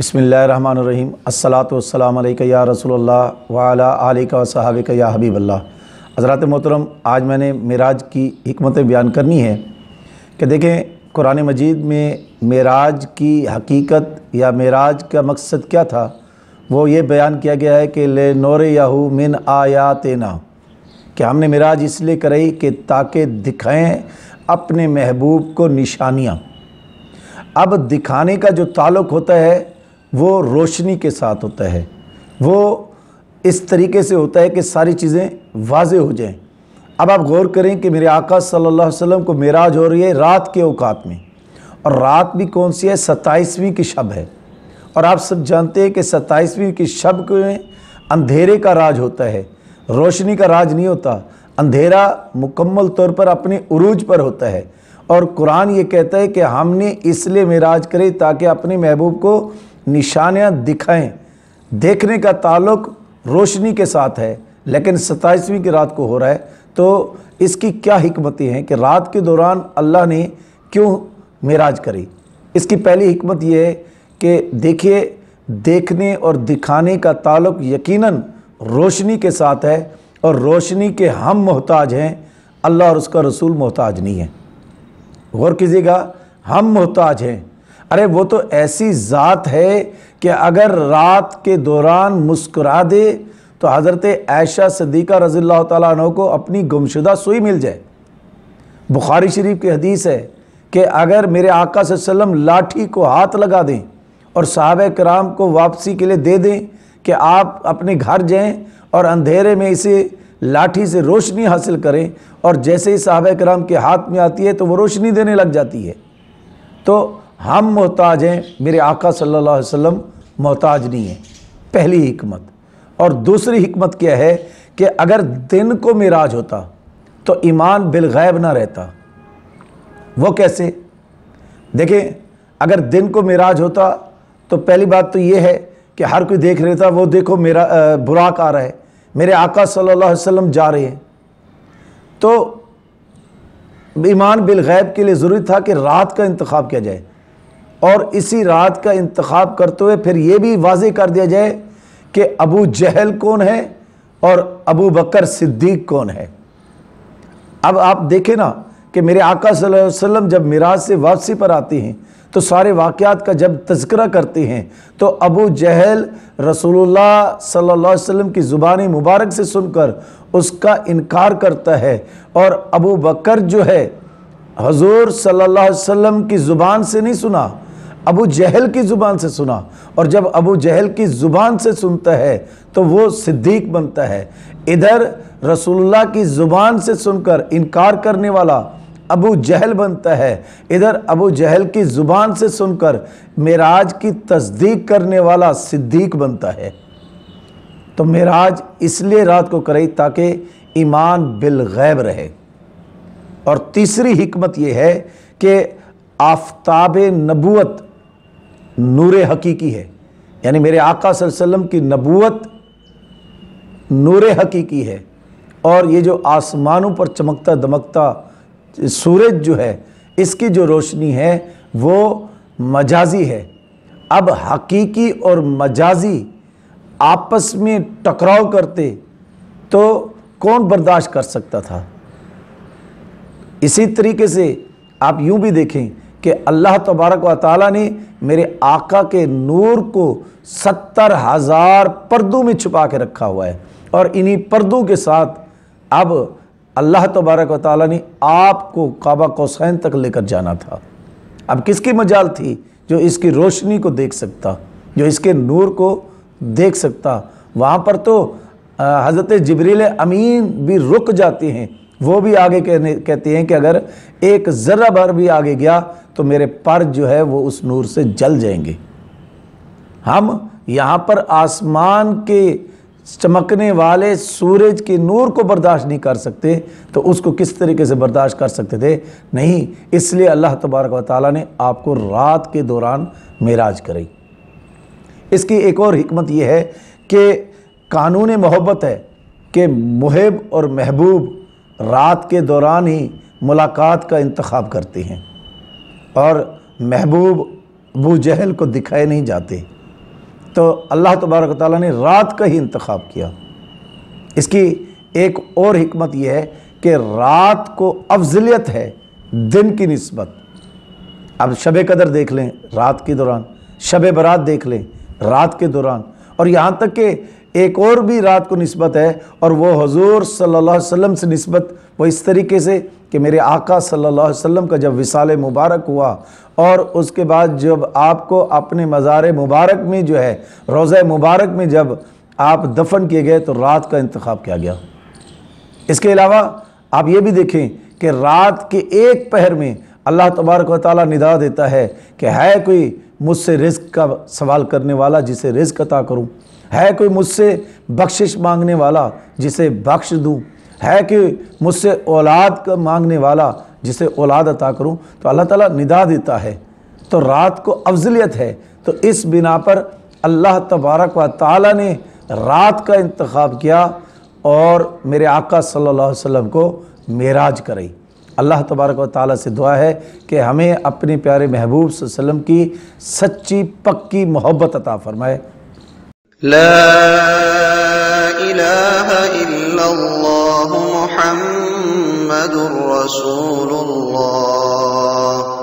बिस्मिल्लाहिर्रहमानिर्रहीम। अस्सलातु वस्सलामु अलैका या रसूलल्लाह व अला आलिका व सहाबिका या हबीब अल्लाह। हज़रात मोहतरम, आज मैंने मेराज की हिकमतें बयान करनी है कि देखें कुरान मजीद में मेराज की हकीकत या मेराज का मकसद क्या था, वो ये बयान किया गया है कि ले नूरे याहू मिन आयातिना, कि हमने मेराज इसलिए कराई कि ताकि दिखाएं अपने महबूब को निशानियाँ। अब दिखाने का जो ताल्लुक़ होता है वो रोशनी के साथ होता है, वो इस तरीके से होता है कि सारी चीज़ें वाज़े हो जाएं। अब आप गौर करें कि मेरे आका सल्लल्लाहु अलैहि वसल्लम को मेराज हो रही है रात के औकात में, और रात भी कौन सी है, 27वीं की शब है। और आप सब जानते हैं कि 27वीं की शब में अंधेरे का राज होता है, रोशनी का राज नहीं होता। अंधेरा मुकम्मल तौर पर अपने उरूज पर होता है। और कुरान ये कहता है कि हमने इसलिए मेराज करे ताकि अपने महबूब को निशानियाँ दिखाएं। देखने का ताल्लुक़ रोशनी के साथ है, लेकिन 27वीं की रात को हो रहा है। तो इसकी क्या हिकमतें हैं कि रात के दौरान अल्लाह ने क्यों मेराज करी। इसकी पहली हिकमत ये है कि देखिए, देखने और दिखाने का ताल्लुक़ यकीनन रोशनी के साथ है, और रोशनी के हम मोहताज हैं, अल्लाह और उसका रसूल मोहताज नहीं है। गौर कीजिएगा, हम मोहताज हैं। अरे वो तो ऐसी ज़ात है कि अगर रात के दौरान मुस्कुरा दे तो हज़रत आयशा सिद्दीक़ा रज़ियल्लाहु ताला अन्हा को अपनी गुमशुदा सुई मिल जाए। बुखारी शरीफ की हदीस है कि अगर मेरे आका सल्लल्लाहु अलैहि वसल्लम लाठी को हाथ लगा दें और सहाबा कराम को वापसी के लिए दे दें कि आप अपने घर जाएं और अंधेरे में इसे लाठी से रोशनी हासिल करें, और जैसे ही सहाबा कराम के हाथ में आती है तो वो रोशनी देने लग जाती है। तो हम मोहताज हैं, मेरे आका सल्लल्लाहु अलैहि वसल्लम मोहताज नहीं है, पहली हिकमत। और दूसरी हिकमत क्या है कि अगर दिन को मेराज होता तो ईमान बिलगैब ना रहता। वो कैसे? देखें, अगर दिन को मेराज होता तो पहली बात तो ये है कि हर कोई देख रहा था, वो देखो मेरा बुराक आ रहा है, मेरे आका सल्लल्लाहु अलैहि वसल्लम जा रहे हैं। तो ईमान बिलगैब के लिए ज़रूरी था कि रात का इंतखाब किया जाए, और इसी रात का इंतखाब करते हुए फिर ये भी वाज़े कर दिया जाए कि अबू जहल कौन है और अबू बकर सिद्दीक़ कौन है। अब आप देखें ना कि मेरे आका सल्लल्लाहु अलैहि वसल्लम जब मिराज से वापसी पर आते हैं तो सारे वाक़यात का जब तज़किरा करते हैं तो अबू जहल रसूलुल्लाह सल्लल्लाहु अलैहि वसल्लम की ज़ुबान मुबारक से सुनकर उसका इनकार करता है, और अबू बकर जो है हुज़ूर सल्लल्लाहु अलैहि वसल्लम की ज़ुबान से नहीं सुना, अबू जहल की ज़ुबान से सुना। और जब अबू जहल की ज़ुबान से सुनता है तो वो सिद्दीक़ बनता है। इधर रसूलुल्लाह की ज़ुबान से सुनकर इनकार करने वाला अबू जहल बनता है, इधर अबू जहल की ज़ुबान से सुनकर मेराज की तस्दीक करने वाला सिद्दीक़ बनता है। तो मेराज इसलिए रात को कराई ताकि ईमान बिलगैब रहे। और तीसरी हिकमत यह है कि आफ़ताब नबूवत नूर हकीकी है, यानी मेरे आका सल्लल्लाहु अलैहि वसल्लम की नबूवत नूर हकीकी है। और ये जो आसमानों पर चमकता दमकता सूरज जो है, इसकी जो रोशनी है वो मजाजी है। अब हकीकी और मजाजी आपस में टकराव करते तो कौन बर्दाश्त कर सकता था। इसी तरीके से आप यूं भी देखें कि अल्लाह तबारक व तआला ने मेरे आका के नूर को 70,000 पर्दों में छुपा के रखा हुआ है, और इन्हीं पर्दों के साथ अब अल्लाह तबारक व तआला ने आपको काबा कौसैन तक लेकर जाना था। अब किसकी मजाल थी जो इसकी रोशनी को देख सकता, जो इसके नूर को देख सकता। वहाँ पर तो हज़रत जिब्रील अमीन भी रुक जाते हैं, वो भी आगे कहते हैं कि अगर एक ज़र्रा भर भी आगे गया तो मेरे पर जो है वो उस नूर से जल जाएंगे। हम यहाँ पर आसमान के चमकने वाले सूरज के नूर को बर्दाश्त नहीं कर सकते, तो उसको किस तरीके से बर्दाश्त कर सकते थे? नहीं। इसलिए अल्लाह तबारक व तआला ने आपको रात के दौरान मेराज कराई। इसकी एक और हिकमत यह है कि कानून मोहब्बत है कि मुहिब और महबूब रात के दौरान ही मुलाकात का इंतखाब करते हैं, और महबूब अबू जहल को दिखाए नहीं जाते। تو اللہ تبارک و تعالیٰ نے رات کا ہی انتخاب کیا۔ اس کی ایک اور حکمت یہ ہے کہ رات کو افضلیت ہے دن کی نسبت۔ اب شب قدر دیکھ لیں رات کے دوران، شب برات دیکھ لیں رات کے دوران، اور یہاں تک کہ ایک اور بھی رات کو نسبت ہے، اور وہ حضور صلی اللہ علیہ وسلم سے نسبت وہ اس طریقے سے کہ میرے آقا صلی اللہ علیہ وسلم کا جب وصال مبارک ہوا اور اس کے بعد جب آپ کو اپنے مزار مبارک میں جو ہے روضہ مبارک میں جب آپ دفن کیے گئے تو رات کا انتخاب کیا گیا۔ اس کے علاوہ آپ یہ بھی دیکھیں کہ رات کے ایک پہر میں اللہ تبارک و تعالیٰ ندا دیتا ہے کہ ہے کوئی مجھ سے رزق کا سوال کرنے والا جسے رزق عطا کروں، ہے کوئی مجھ سے بخشش مانگنے والا جسے بخش دوں، ہے کہ مجھ سے اولاد کا مانگنے والا جسے اولاد عطا کروں۔ تو اللہ تعالیٰ ندا دیتا ہے، تو رات کو افضلیت ہے۔ تو اس بنا پر اللہ تبارک و تعالیٰ نے رات کا انتخاب کیا اور میرے آقا صلی اللہ علیہ وسلم کو معراج کرائی۔ اللہ تبارک و تعالیٰ سے دعا ہے کہ ہمیں اپنے پیارے محبوب صلی اللہ علیہ وسلم کی سچی پکی محبت عطا فرمائے۔ لا الہ الا اللہ محمد رسول اللہ۔